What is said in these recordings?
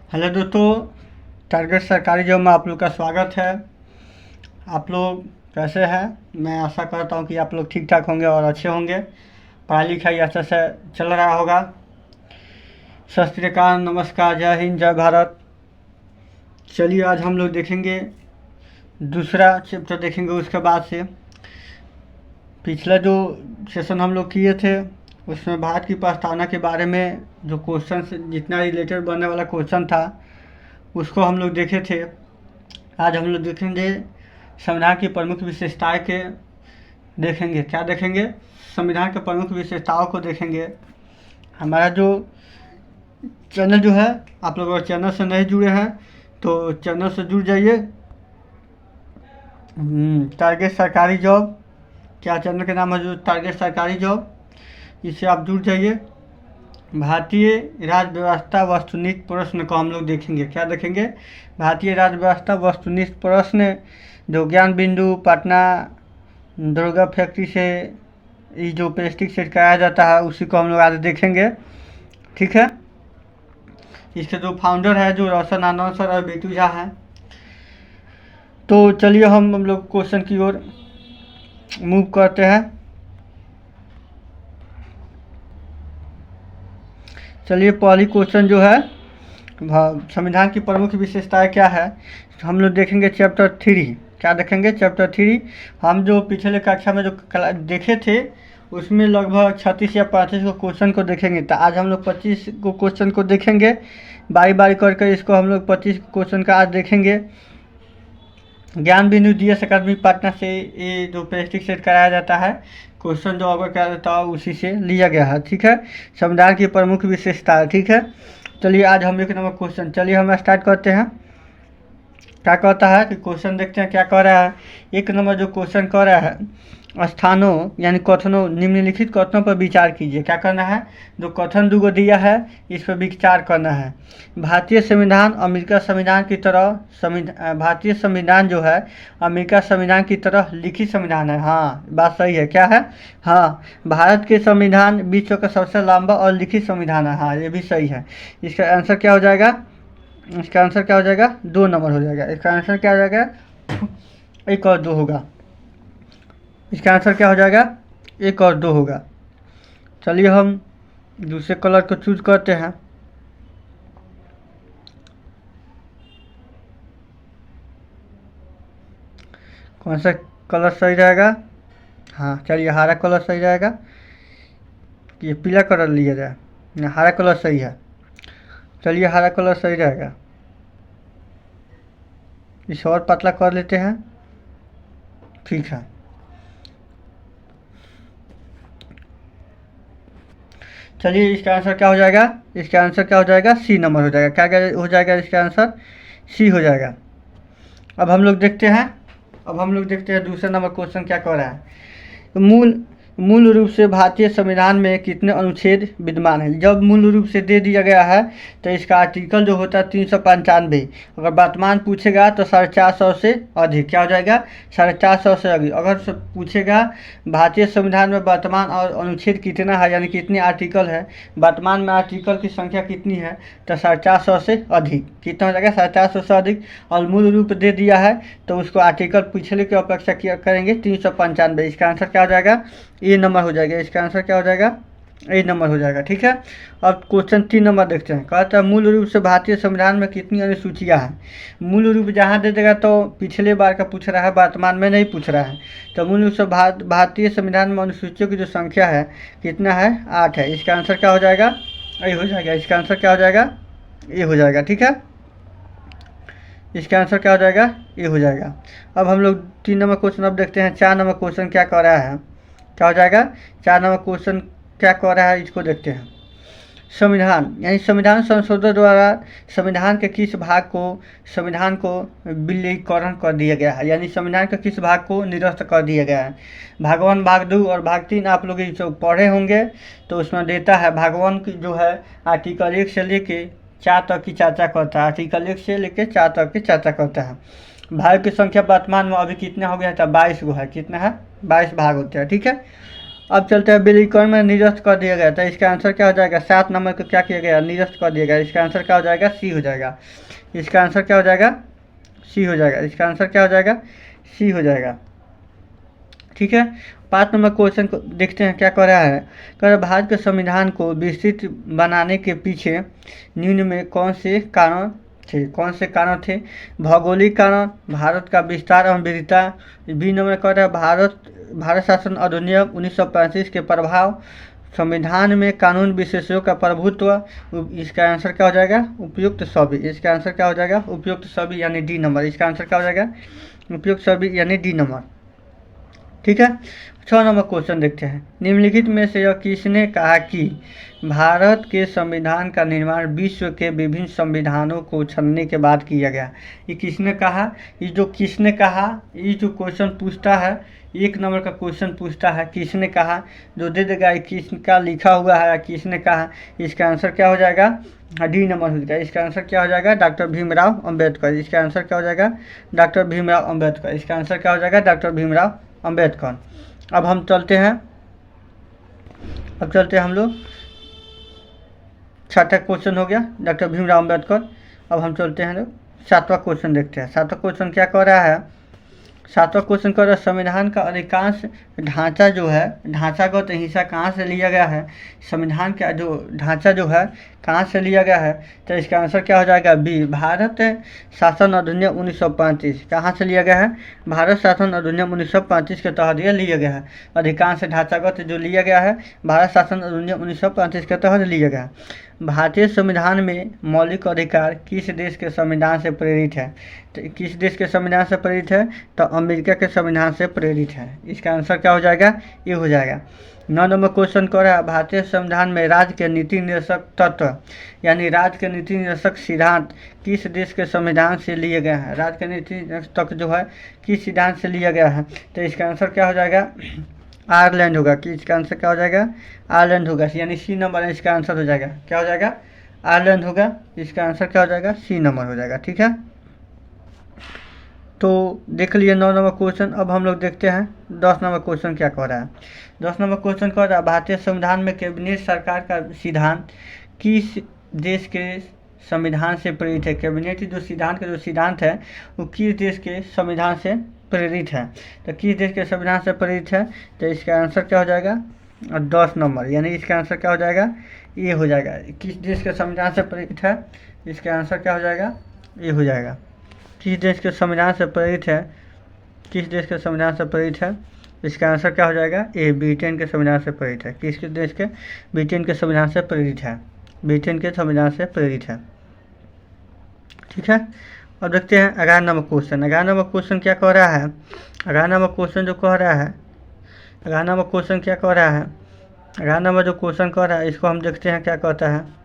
Hello दोस्तों, target सरकारी job में आप लोग का स्वागत है। आप लोग कैसे हैं? मैं आशा करता हूं कि आप लोग ठीक ठाक होंगे और अच्छे होंगे। पढ़ाई लिखाई अच्छे से चल रहा होगा। सत श्री अकाल, नमस्कार, जय हिंद, जय भारत। चलिए आज हम लोग देखेंगे दूसरा चैप्टर देखेंगे। उसके बाद से पिछला जो सेशन हम लोग किए थे उसमें भारत की प्रस्तावना के बारे में जो क्वेश्चन जितना रिलेटेड बनने वाला क्वेश्चन था उसको हम लोग देखे थे। आज हम लोग देखेंगे संविधान की प्रमुख विशेषताएं के देखेंगे। क्या देखेंगे? संविधान के प्रमुख विशेषताओं को देखेंगे। हमारा जो चैनल जो है, आप लोग अगर चैनल से नहीं जुड़े हैं तो चैनल से जुड़ जाइए। टारगेट सरकारी जॉब, क्या चैनल के नाम है जो टारगेट सरकारी जॉब, इससे आप जुड़ जाइए। भारतीय राज्य व्यवस्था वस्तुनिष्ठ प्रश्न को हम लोग देखेंगे। क्या देखेंगे? भारतीय राज्य व्यवस्था वस्तुनिष्ठ प्रश्न, जो ज्ञान बिंदु पटना दुर्गा फैक्ट्री से ये जो प्लास्टिक सेट कराया जाता है उसी को हम लोग आज देखेंगे। ठीक है। इसके जो फाउंडर है जो रोशन आनंद सर और बेटू झा हैं। तो चलिए हम लोग क्वेश्चन की ओर मूव करते हैं। चलिए पहली क्वेश्चन जो है संविधान की प्रमुख विशेषताएं क्या है, हम लोग देखेंगे चैप्टर 3। क्या देखेंगे? चैप्टर 3। हम जो पिछले कक्षा में जो देखे थे उसमें लगभग 36 या 35 को क्वेश्चन को देखेंगे। तो आज हम लोग 25 को क्वेश्चन को देखेंगे। बारी बारी करके इसको हम लोग 25 क्वेश्चन का आज देखेंगे। ज्ञान बिंदु DS अकादमी पटना से ये जो प्लास्टिक सेट कराया जाता है, क्वेश्चन जो अगर कराया जाता है उसी से लिया गया है। ठीक है। संविधान की प्रमुख विशेषता। ठीक है। चलिए आज हम एक नंबर क्वेश्चन, चलिए हम स्टार्ट करते हैं। क्या कहता है कि क्वेश्चन देखते हैं क्या कह रहा है। एक नंबर जो क्वेश्चन कह रहा है, स्थानों यानी कथनों, निम्नलिखित कथनों पर विचार कीजिए। क्या करना है? जो कथन दूगो दिया है इस पर विचार करना है। भारतीय संविधान अमेरिका संविधान की तरह भारतीय संविधान जो है अमेरिका संविधान की तरह लिखित संविधान है। हाँ, बात सही है। क्या है? हाँ, भारत के संविधान विश्व का सबसे लंबा और लिखित संविधान है। हाँ, ये भी सही है। इसका आंसर क्या हो जाएगा? इसका आंसर क्या हो जाएगा? 2 नंबर हो जाएगा। इसका आंसर क्या हो जाएगा? 1 और 2 होगा। इसका आंसर क्या हो जाएगा? 1 और 2 होगा। चलिए हम दूसरे कलर को चूज करते हैं। कौन सा कलर सही रहेगा? हाँ, चलिए हरा कलर सही रहेगा। ये पीला कलर लिया जाए, हरा कलर सही है। चलिए हरा कलर सही रहेगा। इसे और पतला कर लेते हैं। ठीक है। चलिए इसका आंसर क्या हो जाएगा? इसका आंसर क्या हो जाएगा? C नंबर हो जाएगा। क्या हो जाएगा? इसका आंसर C हो जाएगा। अब हम लोग देखते हैं दूसरा नंबर क्वेश्चन क्या कह रहा है। तो मूल रूप से भारतीय संविधान में कितने अनुच्छेद विद्यमान हैं? जब मूल रूप से दे दिया गया है तो इसका आर्टिकल जो होता है 395। अगर वर्तमान पूछेगा तो 450 से अधिक। क्या हो जाएगा? 450 से अधिक। अगर पूछेगा भारतीय संविधान में वर्तमान और अनुच्छेद कितना है यानी कितने आर्टिकल है, वर्तमान में आर्टिकल की संख्या कितनी है, तो 450 से अधिक। कितना हो जाएगा? 450 से अधिक। और मूल रूप दे दिया है तो उसको आर्टिकल पिछले की अपेक्षा करेंगे 395। इसका आंसर क्या हो जाएगा? ए नंबर हो जाएगा। इसका आंसर क्या हो जाएगा? ए नंबर हो जाएगा। ठीक है। अब क्वेश्चन 3 नंबर देखते हैं। कहता है मूल रूप से भारतीय संविधान में कितनी अनुसूचियां हैं? मूल रूप जहाँ दे देगा तो पिछले बार का पूछ रहा है, वर्तमान में नहीं पूछ रहा है। तो मूल रूप से भारतीय संविधान में अनुसूचियों की जो संख्या है कितना है? 8 है। इसका आंसर क्या हो जाएगा? ए हो जाएगा। इसका आंसर क्या हो जाएगा? ए हो जाएगा। ठीक है। इसका आंसर क्या हो जाएगा? ए हो जाएगा। अब हम लोग 3 नंबर क्वेश्चन अब देखते हैं। 4 नंबर क्वेश्चन क्या कह रहा है? क्या हो जाएगा? 4 नंबर क्वेश्चन क्या कह रहा है इसको देखते हैं। संविधान यानी संविधान संशोधन द्वारा संविधान के किस भाग को विलयीकरण कर दिया गया है, यानी संविधान के किस भाग को निरस्त कर दिया गया है? भाग 1, भाग 2 और भाग 3 आप लोग जो पढ़े होंगे तो उसमें देता है। भाग 1 की जो है आर्टिकल 1 से लेके 4 तक की चर्चा करता है। आर्टिकल 1 से लेके 4 तक की चर्चा करता है। भाग की संख्या वर्तमान में अभी कितना हो गया था? 22 गो है। कितना है? 22 भाग होते हैं। ठीक है। अब चलते हैं, बिल इकॉन में निरस्त कर दिया गया था, इसका आंसर क्या हो जाएगा? 7 नंबर को क्या किया गया? निरस्त कर दिया गया। इसका आंसर क्या हो जाएगा? सी हो जाएगा। इसका आंसर क्या हो जाएगा? सी हो जाएगा। इसका आंसर क्या हो जाएगा? सी हो जाएगा। ठीक है, 5 नंबर क्वेश्चन को देखते हैं क्या कह रहा है। कह रहा है भारत के संविधान को विस्तृत बनाने के पीछे निम्न में कौन से कारण थे? कौन से कारण थे? भौगोलिक कारण, भारत का विस्तार एवं विविधता। बी नंबर कह रहा है भारत शासन अधिनियम 1935 के प्रभाव, संविधान में कानून विशेषों का प्रभुत्व। इसका आंसर क्या हो जाएगा? उपयुक्त सभी। इसका आंसर क्या हो जाएगा? उपयुक्त सभी यानी डी नंबर। इसका आंसर क्या हो जाएगा? उपयुक्त सभी यानी डी नंबर। ठीक है, 6 नंबर क्वेश्चन देखते हैं। निम्नलिखित में से यह किसने कहा कि भारत के संविधान का निर्माण विश्व के विभिन्न संविधानों को छानने के बाद किया गया? ये किसने कहा? ये जो किसने कहा, ये जो क्वेश्चन पूछता है, 1 नंबर का क्वेश्चन पूछता है किसने कहा, जो दे देगा किसका लिखा हुआ है, किसने कहा। इसका आंसर क्या हो जाएगा? डी नंबर हो जाएगा। इसका आंसर क्या हो जाएगा? डॉक्टर भीमराव अंबेडकर। इसका आंसर क्या हो जाएगा? डॉक्टर भीमराव अंबेडकर। इसका आंसर क्या हो जाएगा? डॉक्टर भीमराव अंबेडकर। अब हम चलते हैं, हम लोग, छठा क्वेश्चन हो गया डॉक्टर भीमराव अंबेडकर। अब हम चलते हैं लोग 7वां क्वेश्चन देखते हैं। 7वां क्वेश्चन क्या कह रहा है? 7वां क्वेश्चन कह रहा है संविधान का अधिकांश ढांचा जो है, ढांचागत हिस्सा कहाँ से लिया गया है? संविधान का जो ढांचा जो है कहाँ से लिया गया है? तो इसका आंसर क्या हो जाएगा? बी, भारत शासन अधिनियम 1935। कहाँ से लिया गया है? भारत शासन अधिनियम 1935 के तहत यह लिया गया है। अधिकांश ढांचागत जो लिया गया है भारत शासन अधिनियम 1935 के तहत लिया गया है। भारतीय संविधान में मौलिक अधिकार किस देश के संविधान से प्रेरित है? तो किस देश के संविधान से प्रेरित है? तो अमेरिका के संविधान से प्रेरित है। इसका आंसर क्या हो जाएगा? ये हो जाएगा। 9 नंबर क्वेश्चन कह रहा है भारतीय संविधान में राज्य के नीति निर्देशक तत्व यानी राज्य के नीति निर्देशक सिद्धांत किस देश के संविधान से लिए गए हैं? राज्य के नीति तत्व जो है किस सिद्धांत से लिया गया है? तो इसका आंसर क्या हो जाएगा? आयरलैंड होगा। कि इसका आंसर क्या हो जाएगा? आयरलैंड होगा, यानी सी नंबर है इसका आंसर हो जाएगा। क्या हो जाएगा? आयरलैंड होगा। इसका आंसर क्या हो जाएगा? सी नंबर हो जाएगा। ठीक है, तो देख लिए 9 नंबर क्वेश्चन। अब हम लोग देखते हैं 10 नंबर क्वेश्चन क्या कह रहा है। 10 नंबर क्वेश्चन कह रहा है भारतीय संविधान में कैबिनेट सरकार का सिद्धांत किस देश के संविधान से प्रेरित है? कैबिनेट जो सिद्धांत है वो किस देश के संविधान से प्रेरित है? तो किस देश के संविधान से प्रेरित है? तो इसका आंसर क्या हो जाएगा? 10 नंबर, यानी इसका आंसर क्या हो जाएगा? ये हो जाएगा। किस देश के संविधान से प्रेरित है? इसका आंसर क्या हो जाएगा? ये हो जाएगा। किस देश के संविधान से प्रेरित है? किस देश के संविधान से प्रेरित है? इसका आंसर क्या हो जाएगा? ए, ब्रिटेन के संविधान से प्रेरित है। किस देश के? ब्रिटेन के संविधान से प्रेरित है। ब्रिटेन के संविधान से प्रेरित है। ठीक है, अब देखते हैं 11 नंबर क्वेश्चन। 11 नंबर क्वेश्चन क्या कह रहा है? 11 नंबर क्वेश्चन जो कह रहा है, 11 नंबर क्वेश्चन क्या कह रहा है? 11 नंबर जो क्वेश्चन कह रहा है इसको हम देखते हैं क्या कहता है।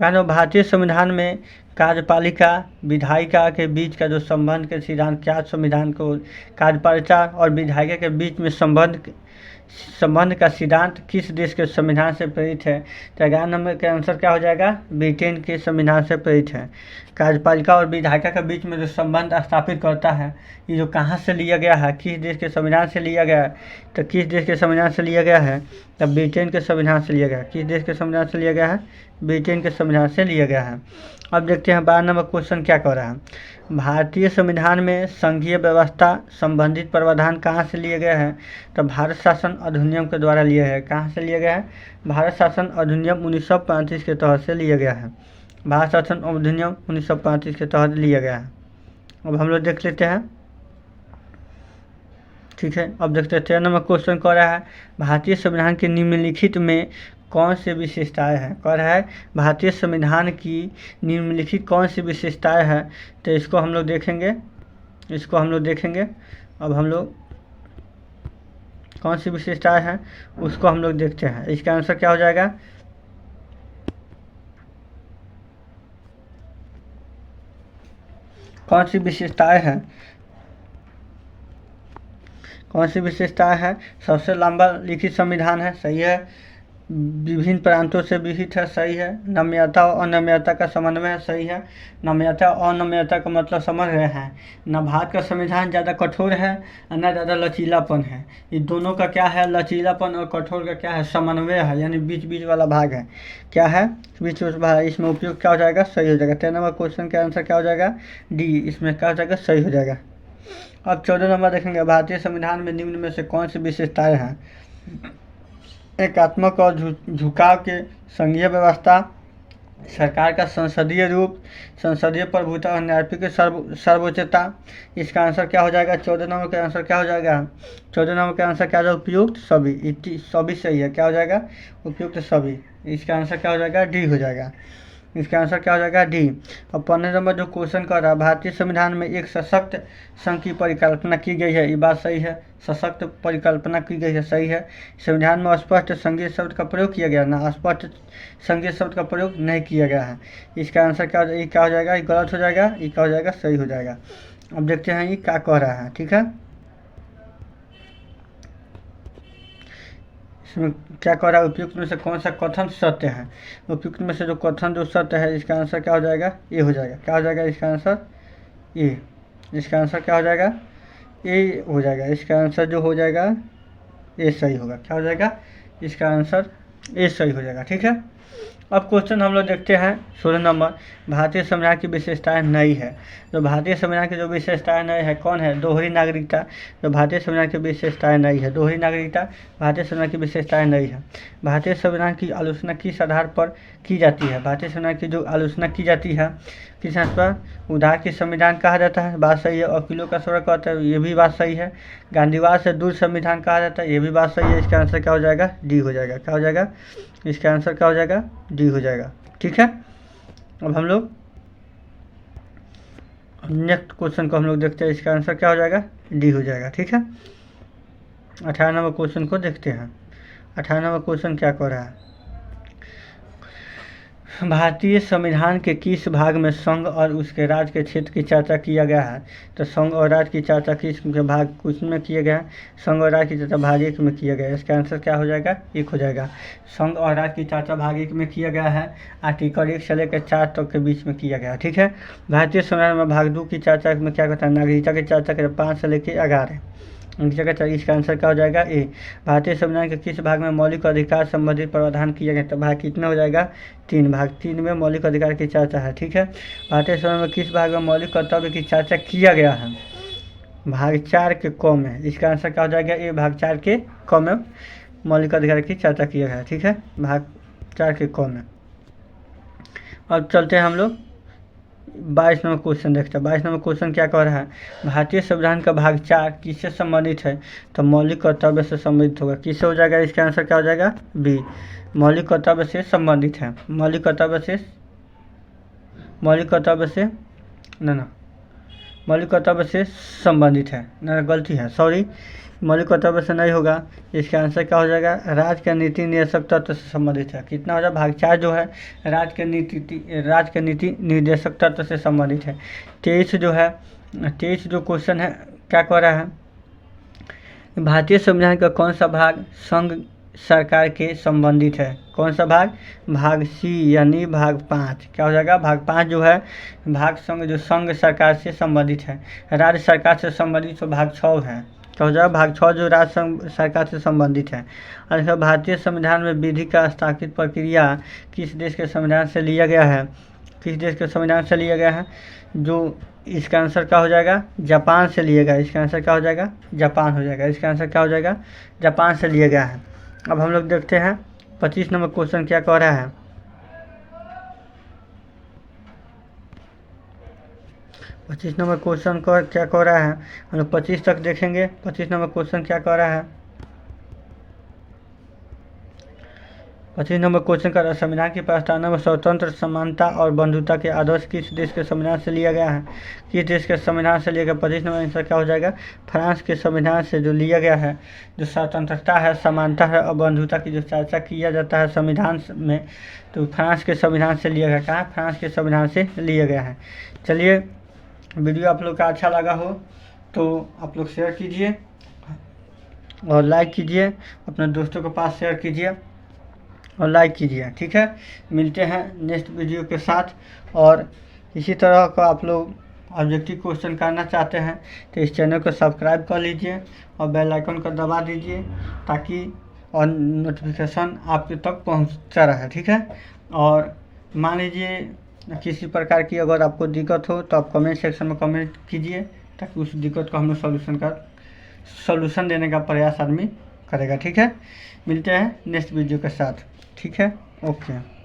भारतीय संविधान में कार्यपालिका विधायिका के बीच का जो संबंध के सिद्धांत क्या संविधान को कार्यपालिका और विधायिका के बीच में संबंध का सिद्धांत किस देश के संविधान से प्रेरित है? तो 11 नंबर का आंसर क्या हो जाएगा? ब्रिटेन के संविधान से प्रेरित है। कार्यपालिका और विधायिका के बीच में जो संबंध स्थापित करता है ये जो कहाँ से लिया गया है? किस देश के संविधान से लिया गया है? तो किस देश के संविधान से लिया गया है? तब ब्रिटेन के संविधान से लिया गया है। किस देश के संविधान से लिया गया है? ब्रिटेन के संविधान से लिया गया है। अब देखते हैं 12 नंबर क्वेश्चन क्या कह रहा है। भारतीय संविधान में संघीय व्यवस्था संबंधित प्रावधान कहाँ से लिए गए हैं? तो भारत शासन अधिनियम के द्वारा लिए है। कहाँ से लिया गया है? भारत शासन अधिनियम 1935 के तहत से लिया गया है। भारत शासन अधिनियम 1935 के तहत लिया गया है। अब हम लोग देख लेते हैं। ठीक है, अब देखते हैं 13 नंबर क्वेश्चन कह रहा है भारतीय संविधान के निम्नलिखित में कौन सी विशेषताएं हैं? कह रहा है भारतीय संविधान की निम्नलिखित कौन सी विशेषताएं हैं? तो इसको हम लोग देखेंगे। अब हम लोग कौन सी विशेषताएं हैं उसको हम लोग देखते हैं। इसका आंसर क्या हो जाएगा? कौन सी विशेषताएं हैं? सबसे लंबा लिखित संविधान है, सही है। विभिन्न प्रांतों से विहित है, सही है। नम्यता और अनम्यता का समन्वय है, सही है। नम्यता और अनम्यता का मतलब समझ रहे हैं ना। भारत का संविधान ज़्यादा कठोर है और ना ज़्यादा लचीलापन है। ये दोनों का क्या है, लचीलापन और कठोर का क्या है, समन्वय है, यानी बीच बीच वाला भाग है। क्या है, बीच बीच भाग। इसमें उपयोग क्या हो जाएगा, सही हो जाएगा। 10 नंबर क्वेश्चन का आंसर क्या हो जाएगा, डी। इसमें क्या हो जाएगा, सही हो जाएगा। अब 14 नंबर देखेंगे, भारतीय संविधान में निम्न में से कौन सी विशेषताएं हैं। एकात्मक और झुकाव के संघीय व्यवस्था, सरकार का संसदीय रूप, संसदीय प्रभुता और न्यायपालिका सर्वोच्चता। इसका आंसर क्या हो जाएगा, 14 नंबर का आंसर क्या हो जाएगा, 14 नंबर का आंसर क्या हो जाएगा, उपयुक्त सभी। सभी सही है, क्या हो जाएगा, उपयुक्त सभी। इसका आंसर क्या हो जाएगा, डी हो जाएगा। इसका आंसर क्या हो जाएगा, डी। और 15 नंबर जो क्वेश्चन कर रहा है, भारतीय संविधान में एक सशक्त संघ की परिकल्पना की गई है, ये बात सही है। सशक्त परिकल्पना की गई है, सही है। संविधान में स्पष्ट संघीय शब्द का प्रयोग किया गया ना, अस्पष्ट संघीय शब्द का प्रयोग नहीं किया गया है। इसका आंसर क्या हो जाएगा, ये गलत हो जाएगा, ये क्या हो जाएगा, सही हो जाएगा। अब देखते हैं ये क्या कह रहा है, ठीक है। इसमें क्या कह रहा है, उपयुक्त में से कौन सा कथन सत्य है। उपयुक्त में से जो कथन जो सत्य है, इसका आंसर क्या हो जाएगा, ये हो जाएगा। क्या हो जाएगा इसका आंसर, ये। इसका आंसर क्या हो जाएगा, ये हो जाएगा। इसका आंसर जो हो जाएगा, ये सही होगा। क्या हो जाएगा, इसका आंसर ये सही हो जाएगा, ठीक है। अब क्वेश्चन हम लोग देखते हैं 16 नंबर, भारतीय संविधान की विशेषताएं नई है। तो भारतीय संविधान की जो विशेषताएं नई है, कौन है, दोहरी नागरिकता। तो भारतीय संविधान की विशेषताएं नई है, दोहरी नागरिकता भारतीय संविधान की विशेषताएं नई है। भारतीय संविधान की आलोचना किस आधार पर की जाती है। भारतीय संविधान की जो आलोचना की जाती है किस आधार पर, उधार की संविधान कहा जाता है, बात सही है। वकीलों का स्वर्ग कहता है, ये भी बात सही है। गांधीवाद से दूर संविधान कहा जाता है, ये भी बात सही है। इसका आंसर क्या हो जाएगा, डी हो जाएगा। क्या हो जाएगा, इसका आंसर क्या हो जाएगा, डी हो जाएगा, ठीक है। अब हम लोग नेक्स्ट क्वेश्चन को हम लोग देखते हैं, इसका आंसर क्या हो जाएगा, डी हो जाएगा, ठीक है। 18 नंबर क्वेश्चन को देखते हैं। 18 नंबर क्वेश्चन क्या कह रहा है, भारतीय संविधान के किस भाग में संघ और उसके राज्य के क्षेत्र की चर्चा किया गया है। तो संघ और राज्य की चर्चा किस के भाग कुछ में किया गया है, संघ और राज्य की चर्चा भाग 1 में किया गया है। इसका आंसर क्या हो जाएगा, 1 हो जाएगा। संघ और राज्य की चर्चा भाग 1 में किया गया है, आर्टिकल 1 से लेकर 4 तक के बीच में किया गया है, ठीक है। भारतीय संविधान में भाग 2 की चर्चा में क्या कहता है, नागरिकता की चर्चा के 5 से लेकर 11 उनकी जगह। इसका आंसर क्या हो जाएगा, ए। भारतीय संविधान के किस भाग में मौलिक अधिकार संबंधित प्रावधान किया गया, तो भाग कितना हो जाएगा, 3। भाग 3 में मौलिक अधिकार की चर्चा है, ठीक है। भारतीय संविधान में किस भाग में मौलिक कर्तव्य की चर्चा किया गया है, भाग 4 के क में। इसका आंसर क्या हो जाएगा, ए। भाग 4 के क में मौलिक अधिकार की चर्चा किया गया है, ठीक है, भाग 4 के क में। अब चलते हैं हम लोग 22 नंबर क्वेश्चन देखते हैं। 22 नंबर क्वेश्चन क्या कह रहा है, भारतीय संविधान का भाग 4 किससे संबंधित है, तो मौलिक कर्तव्य से संबंधित होगा। किससे हो जाएगा, इसका आंसर क्या हो जाएगा, बी। मौलिक कर्तव्य से संबंधित है, मौलिक कर्तव्य से ना मौलिक कर्तव्य से संबंधित है ना, गलती है, सॉरी, मौलिक कर्तव्य से नहीं होगा। इसका आंसर क्या हो जाएगा, राज्य के नीति निर्देशक तत्व से संबंधित है। कितना हो जाएगा, भाग 4 जो है राज्य के नीति निर्देशक तत्व से संबंधित है। 23 जो है, 23 जो क्वेश्चन है क्या कह रहा है, भारतीय संविधान का कौन सा भाग संघ सरकार के संबंधित है। कौन सा भाग, भाग सी, यानी भाग 5। क्या हो जाएगा, भाग 5 जो है भाग संघ सरकार से संबंधित है। राज्य सरकार से संबंधित तो भाग 6 है। क्या हो जाएगा, भाग 6 जो राज्य सरकार से संबंधित है। और भारतीय संविधान में विधि का हस्ताक्षरित प्रक्रिया किस देश के संविधान से लिया गया है, किस देश के संविधान से लिया गया है, जो इसका आंसर क्या हो जाएगा, जापान से लिया गया। इसका आंसर क्या हो जाएगा, जापान हो जाएगा। इसका आंसर क्या हो जाएगा, जापान से लिया गया है। अब हम लोग देखते हैं 25 नंबर क्वेश्चन क्या कह रहा है। 25 नंबर क्वेश्चन को क्या कह रहा है, हम लोग 25 तक देखेंगे। 25 नंबर क्वेश्चन क्या कह रहा है, 25 नंबर क्वेश्चन का संविधान की प्रस्तावना में स्वतंत्र, समानता और बंधुता के आदर्श किस देश के संविधान से लिया गया है, किस देश के संविधान से लिया गया। 25 नंबर आंसर क्या हो जाएगा, फ्रांस के संविधान से जो लिया गया है। जो स्वतंत्रता है, समानता है और बंधुता की जो चर्चा किया जाता है संविधान में, तो फ्रांस के संविधान से लिया गया। कहाँ, फ्रांस के संविधान से लिया गया है। चलिए, वीडियो आप लोग का अच्छा लगा हो तो आप लोग शेयर कीजिए और लाइक कीजिए, अपने दोस्तों के पास शेयर कीजिए और लाइक कीजिए, ठीक है। मिलते हैं नेक्स्ट वीडियो के साथ। और इसी तरह का आप लोग ऑब्जेक्टिव क्वेश्चन करना चाहते हैं तो इस चैनल को सब्सक्राइब कर लीजिए और बेल आइकन को दबा दीजिए, ताकि और नोटिफिकेशन आपके तक पहुंचता रहे, ठीक है। और मान लीजिए किसी प्रकार की अगर आपको दिक्कत हो तो आप कमेंट सेक्शन में कमेंट कीजिए, ताकि उस दिक्कत को हम लोग सॉल्यूशन देने का प्रयास आदमी करेगा, ठीक है। मिलते हैं नेक्स्ट वीडियो के साथ, ठीक है। ओके।